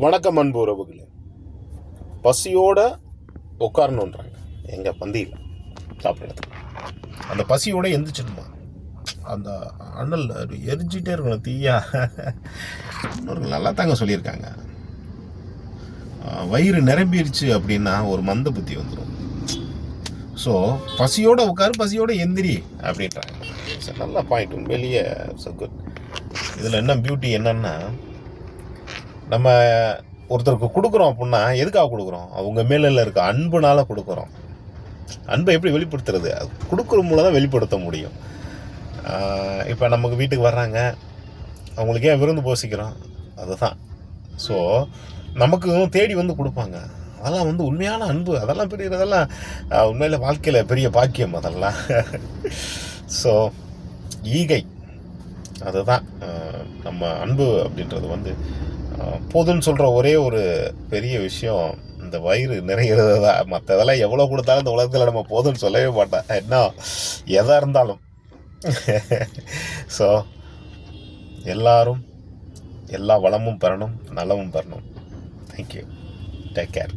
வணக்கம் அன்பு உறவுகளே. பசியோடு உட்காரணுன்றாங்க எங்கள் பந்தியில் சாப்பிட்றதுக்கு. அந்த பசியோடு எந்திரிச்சிடணுமா, அந்த அண்ணல் எரிஞ்சிட்டே இருக்கணும் தீயா. இன்னொரு நல்லா தாங்க சொல்லியிருக்காங்க, வயிறு நிரம்பிடுச்சு அப்படின்னா ஒரு மந்த புத்தி வந்துடும். ஸோ பசியோடு உட்காரு, பசியோடு எந்திரி அப்படின்றாங்க. சார் நல்ல பாயிண்ட், உண்மையிலேயே ஸோ குட். இதில் என்ன பியூட்டி என்னன்னா, நம்ம ஒருத்தருக்கு கொடுக்குறோம் அப்படின்னா எதுக்காக கொடுக்குறோம்? அவங்க மேலே இருக்க அன்புனால கொடுக்குறோம். அன்பை எப்படி வெளிப்படுத்துறது? அது கொடுக்குற மூலம் தான் வெளிப்படுத்த முடியும். இப்போ நமக்கு வீட்டுக்கு வர்றாங்க, அவங்களுக்கு ஏன் விருந்து போசிக்கிறோம்? அதுதான். ஸோ நமக்கு தேடி வந்து கொடுப்பாங்க. அதெல்லாம் வந்து உண்மையான அன்பு. அதெல்லாம் அதெல்லாம் உண்மையில் வாழ்க்கையில் பெரிய பாக்கியம் அதெல்லாம். ஸோ ஈகை அதுதான் நம்ம அன்பு அப்படின்றது வந்து போதுன்னு சொல்கிற ஒரே ஒரு பெரிய விஷயம் இந்த வயிறு நிறைகிறது தான். மற்றதெல்லாம் எவ்வளோ கொடுத்தாலும் இந்த உலகத்தில் நம்ம போதுன்னு சொல்லவே மாட்டேன், என்ன எதாக இருந்தாலும். ஸோ எல்லாரும் எல்லா வளமும் பெறணும், நலமும் பெறணும். தேங்க்யூ. Take care.